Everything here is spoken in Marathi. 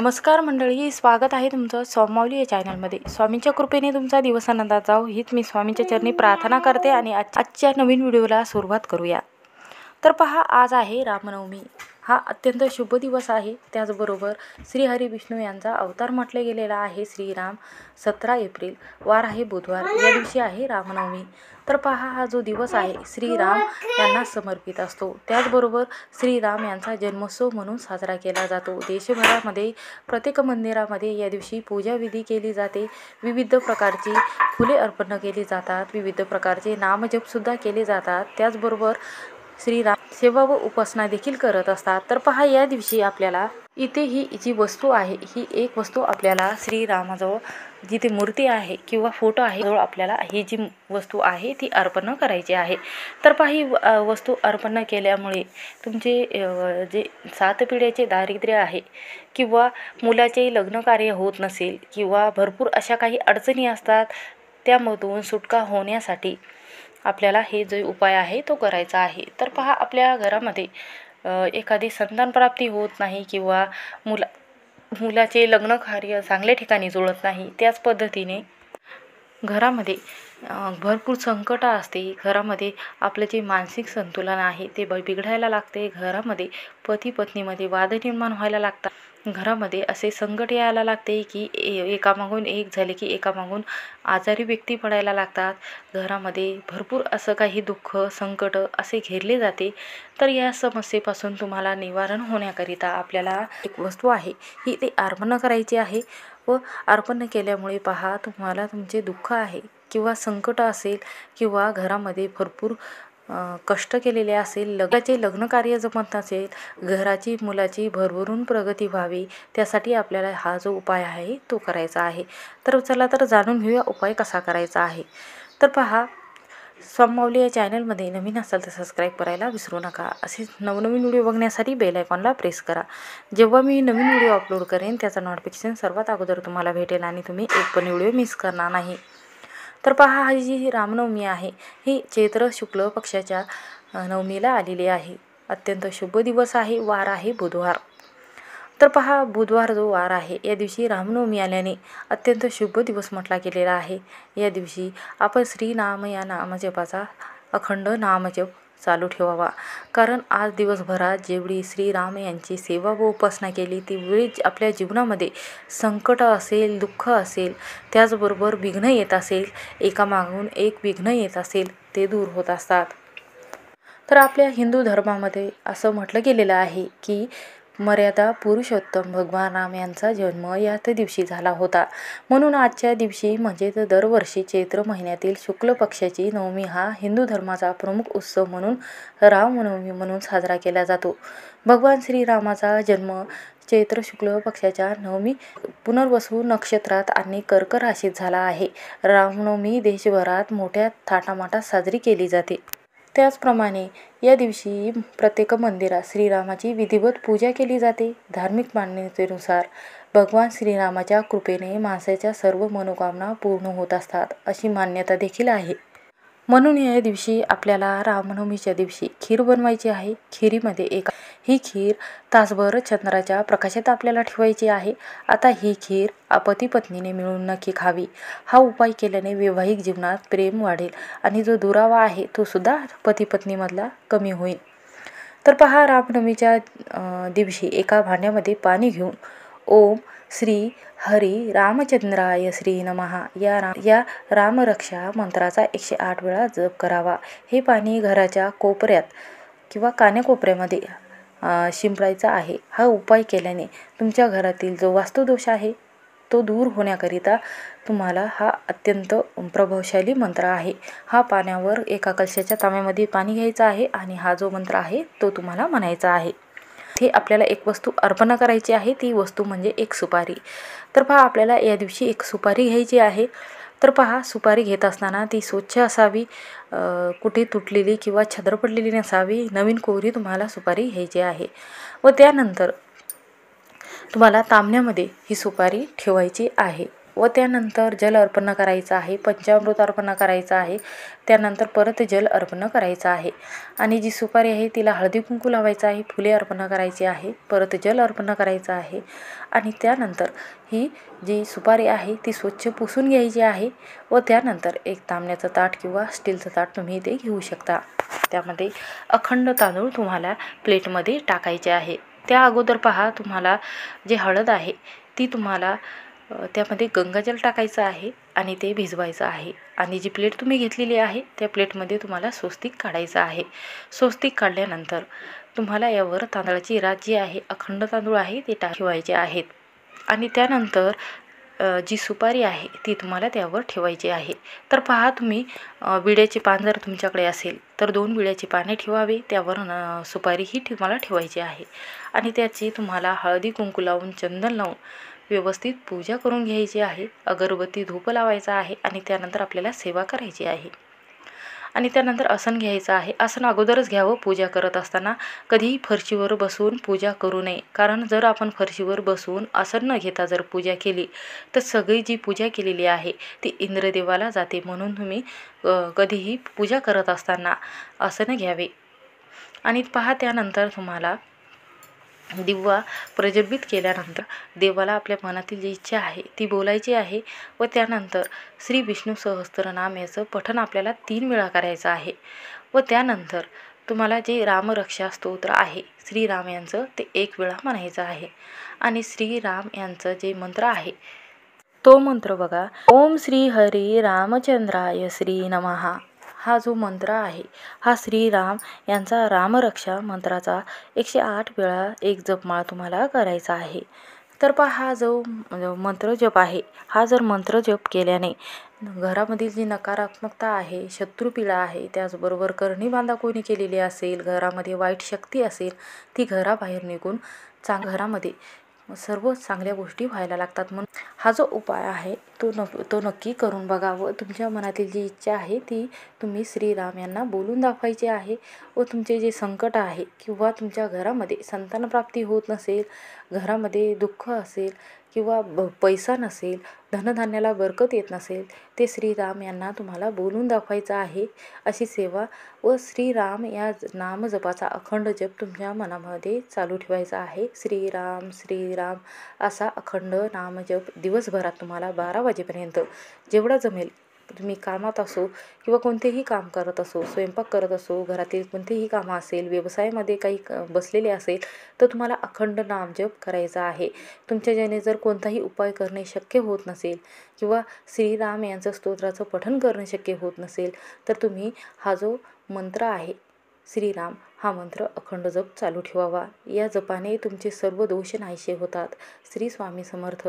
नमस्कार मंडळी, स्वागत आहे तुमचं स्वामीमाऊली या चॅनलमध्ये। स्वामींच्या कृपेने तुमचा दिवस आनंदात जाओ हीच मी स्वामींच्या चरणी प्रार्थना करते आणि आजच्या नवीन व्हिडिओला सुरुवात करूया। तर पहा, आज आहे रामनवमी। हा अत्यंत शुभ दिवस आहे। त्याचबरोबर श्री हरी विष्णू यांचा अवतार म्हटले गेलेला आहे श्रीराम। 17 एप्रिल वार आहे बुधवार, या दिवशी आहे रामनवमी। तर पहा, हा जो दिवस आहे श्रीराम यांना समर्पित असतो। त्याचबरोबर श्रीराम यांचा जन्मोत्सव म्हणून साजरा केला जातो। देशभरामध्ये प्रत्येक मंदिरामध्ये या दिवशी पूजाविधी केली जाते। विविध प्रकारची फुले अर्पण केली जातात, विविध प्रकारचे नामजपसुद्धा केले जातात। त्याचबरोबर श्रीराम सेवा व उपासना देखील करत असतात। तर पहा, या दिवशी आपल्याला इथे ही जी वस्तू आहे, ही एक वस्तू आपल्याला श्रीरामाजवळ जिथे मूर्ती आहे किंवा फोटो आहे जवळ आपल्याला ही जी वस्तू आहे ती अर्पण करायची आहे। तर पहा, ही वस्तू अर्पण केल्यामुळे तुमचे जे 7 पिढ्याचे दारिद्र्य आहे किंवा मुलाचे लग्न कार्य होत नसेल किंवा भरपूर अशा काही अडचणी असतात, त्यामधून सुटका होण्यासाठी आपल्याला हे जो उपाय आहे तो करायचा आहे। तर पहा, आपल्या घरामध्ये एखादी संतान प्राप्ती होत नाही किंवा मुलाचे लग्न कार्य चांगल्या ठिकाणी जुळत नाही, त्याच पद्धतीने घरामध्ये भरपूर संकट असते, घरामध्ये आपलं जे मानसिक संतुलन आहे ते बिघडायला लागते, घरामध्ये पती पत्नीमध्ये वाद निर्माण व्हायला लागतात, घरामध्ये असे संकट यायला लागते की एकामागून एक झाले की एकामागून आजारी व्यक्ती पडायला लागतात, घरामध्ये भरपूर असं काही दुःख संकट असे घेरले जाते। तर या समस्येपासून तुम्हाला निवारण होण्याकरिता आपल्याला एक वस्तू आहे ही ते अर्पण करायची आहे। व अर्पण केल्यामुळे पहा, तुम्हाला तुमचे दुःख आहे किंवा संकट असेल किंवा घरामध्ये भरपूर कष्ट केलेले असेल, लग्न कार्य जमत नसेल, घराची मुलाची भरभरून प्रगती व्हावी, त्यासाठी आपल्याला हा जो उपाय आहे तो करायचा आहे। तर चला तर जाणून घेऊया उपाय कसा करायचा आहे। तर पहा, स्वामीमाऊली या चॅनलमध्ये नवीन असाल तर सबस्क्राईब करायला विसरू नका। असे नवनवीन व्हिडिओ बघण्यासाठी बेल आयकॉनला प्रेस करा। जेव्हा मी नवीन व्हिडिओ अपलोड करेन त्याचा नोटिफिकेशन सर्वात अगोदर तुम्हाला भेटेल आणि तुम्ही एक पण व्हिडिओ मिस करणार नाही। तर पहा, ही जी रामनवमी आहे ही चैत्र शुक्ल पक्षाच्या नवमीला आलेली आहे। अत्यंत शुभ दिवस आहे, वार आहे बुधवार। तर पहा, बुधवार जो वार आहे या दिवशी रामनवमी आल्याने अत्यंत शुभ दिवस म्हटला गेलेला आहे। या दिवशी आपण श्रीनाम या नामजपाचा अखंड नामजप चालू ठेवावा, कारण आज दिवसभरात जेवढी श्रीराम यांची सेवा व उपासना केली तेवढी आपल्या जीवनामध्ये संकट असेल, दुःख असेल, त्याचबरोबर विघ्न येत असेल, एकामागून एक विघ्न येत असेल ते दूर होत असतात। तर आपल्या हिंदू धर्मामध्ये असं म्हटलं गेलेलं आहे की मर्यादा पुरुषोत्तम भगवान राम यांचा जन्म याच दिवशी झाला होता, म्हणून आजच्या दिवशी म्हणजेच दरवर्षी चैत्र महिन्यातील शुक्ल पक्षाची नवमी हा हिंदू धर्माचा प्रमुख उत्सव म्हणून रामनवमी म्हणून साजरा केला जातो। भगवान श्रीरामाचा जन्म चैत्र शुक्ल पक्षाच्या नवमी पुनर्वसू नक्षत्रात आणि कर्क राशीत झाला आहे। रामनवमी देशभरात मोठ्या थाटामाटात साजरी केली जाते। त्याचप्रमाणे या दिवशी प्रत्येक मंदिरात श्रीरामाची विधिवत पूजा केली जाते। धार्मिक मान्यतेनुसार भगवान श्रीरामाच्या कृपेने माणसाच्या सर्व मनोकामना पूर्ण होत असतात अशी मान्यता देखील आहे। म्हणून या दिवशी आपल्याला रामनवमीच्या दिवशी खीर बनवायची आहे। खिरीमध्ये ही खीर तासभर चंद्राच्या प्रकाशात आपल्याला ठेवायची आहे। आता ही खीर पती पत्नीने मिळून नक्की खावी। हा उपाय केल्याने वैवाहिक जीवनात प्रेम वाढेल आणि जो दुरावा आहे तो सुद्धा पती पत्नीमधला कमी होईल। तर पहा, रामनवमीच्या दिवशी एका भांड्यामध्ये पाणी घेऊन ओम श्री हरी रामचंद्राय श्री नमः या रामरक्षा मंत्राचा 108 वेळा जप करावा। हे पाणी घराच्या कोपऱ्यात किंवा कानेकोपऱ्यामध्ये शिंपडायचा आहे। हा उपाय केल्याने तुमच्या घरातील जो वास्तुदोष आहे तो दूर होण्याकरिता तुम्हाला हा अत्यंत प्रभावशाली मंत्र आहे। हा पाण्यावर एका कलशाच्या तांब्यामध्ये पाणी घ्यायचं आहे आणि हा जो मंत्र आहे तो तुम्हाला म्हणायचा आहे। हे आपल्याला एक वस्तू अर्पण करायची आहे, ती वस्तू म्हणजे एक सुपारी। तर पहा, आपल्याला या दिवशी एक सुपारी घ्यायची आहे। तर पहा, सुपारी घेत असताना ती स्वच्छ असावी, कुठे तुटलेली किंवा छद्र पडलेली नसावी, नवीन कोरी तुम्हाला सुपारी घ्यायची आहे। व त्यानंतर तुम्हाला तांब्यामध्ये ही सुपारी ठेवायची आहे। व त्यानंतर जल अर्पण करायचं आहे, पंचामृत अर्पण करायचं आहे, त्यानंतर परत जल अर्पण करायचं आहे. आणि जी सुपारी आहे तिला हळदी कुंकू लावायचं आहे, फुले अर्पण करायची आहे, परत जल अर्पण करायचं आहे. आणि त्यानंतर ही जी सुपारी आहे ती स्वच्छ पुसून घ्यायची आहे व त्यानंतर एक तांब्याचं ताट किंवा स्टीलचं ताट तुम्ही ते घेऊ शकता. त्यामध्ये अखंड तांदूळ तुम्हाला प्लेटमध्ये टाकायचे आहे. त्या अगोदर पहा, तुम्हाला जे हळद आहे ती तुम्हाला त्यामध्ये गंगाजल टाकायचं आहे आणि ते भिजवायचं आहे. आणि जी प्लेट तुम्ही घेतलेली आहे त्या प्लेटमध्ये तुम्हाला स्वस्तिक काढायचं आहे. स्वस्तिक काढल्यानंतर तुम्हाला यावर तांदळाची रात जी आहे, अखंड तांदूळ आहे ते ठेवायचे आहेत. आणि त्यानंतर जी सुपारी आहे ती तुम्हाला त्यावर ठेवायची आहे. तर पहा, तुम्ही विड्याचे पान जर तुमच्याकडे असेल तर 2 विड्याची पाने ठेवावे, त्यावर सुपारी ही तुम्हाला ठेवायची आहे. आणि त्याची तुम्हाला हळदी कुंकू लावून चंदन लावून व्यवस्थित पूजा करून घ्यायची आहे. अगरबत्ती धूप लावायचा आहे आणि त्यानंतर आपल्याला सेवा करायची आहे. आणि त्यानंतर आसन घ्यायचं आहे. आसन अगोदरच घ्यावं. पूजा करत असताना कधीही फरशीवर बसून पूजा करू नये, कारण जर आपण फरशीवर बसून आसन न घेता जर पूजा केली तर सगळी जी पूजा केलेली आहे ती इंद्रदेवाला जाते. म्हणून तुम्ही कधीही पूजा करत असताना आसन घ्यावे. आणि पहा, त्यानंतर तुम्हाला दिवा प्रज्वलित केल्यानंतर देवाला आपल्या मनातील जी इच्छा आहे ती बोलायची आहे. व त्यानंतर श्री विष्णू सहस्त्रनाम याचं पठण आपल्याला 3 वेळा करायचं आहे. व त्यानंतर तुम्हाला जे रामरक्षा स्तोत्र आहे श्रीराम यांचं ते 1 वेळा म्हणायचं आहे. आणि श्रीराम यांचं जे मंत्र आहे तो मंत्र बघा, ओम श्री हरी रामचंद्राय श्री नमः. हा जो मंत्र आहे हा श्रीराम यांचा रामरक्षा मंत्राचा 108 वेळा एक जपमाळ तुम्हाला करायचा आहे. तर पहा, हा जो मंत्र जप आहे हा जर मंत्र जप केल्याने घरामधील जी नकारात्मकता आहे, शत्रुपीडा आहे, त्याचबरोबर करणी बांधा कोणी केलेली असेल, घरामध्ये वाईट शक्ती असेल, ती घराबाहेर निघून घरामध्ये सर्व चांगल्या गोष्टी व्हायला लागतात. म्हणून हा जो उपाय आहे तो नक्की करून बघा व तुमच्या मनातील जी इच्छा आहे ती तुम्ही श्रीराम यांना बोलून दाखवायची आहे. व तुमचे जे संकट आहे किंवा तुमच्या घरामध्ये संतानप्राप्ती होत नसेल, घरामध्ये दुःख असेल किंवा पैसा नसेल, धनधान्याला बरकत येत नसेल, ते श्रीराम यांना तुम्हाला बोलून दाखवायचं आहे. अशी सेवा व श्रीराम या नामजपाचा अखंड जप तुमच्या मनामध्ये चालू ठेवायचा आहे. श्रीराम श्रीराम असा अखंड नामजप दिवसभरात तुम्हाला 12 वाजेपर्यंत जेवढा जमेल, तुम्ही कामात असो किंवा कोणतेही काम करत असो, स्वयंपाक करत असो, घरातील कोणतेही कामं असेल, व्यवसायामध्ये काही बसलेले असेल तर तुम्हाला अखंड नामजप करायचा आहे. तुमच्या ज्याने जर कोणताही उपाय करणे शक्य होत नसेल किंवा श्रीराम यांचं स्तोत्राचं पठण करणे शक्य होत नसेल तर तुम्ही हा जो मंत्र आहे श्रीराम हा मंत्र अखंड जप चालू ठेवावा. या जपाने तुमचे सर्व दोष नाहीसे होतात. श्री स्वामी समर्थ.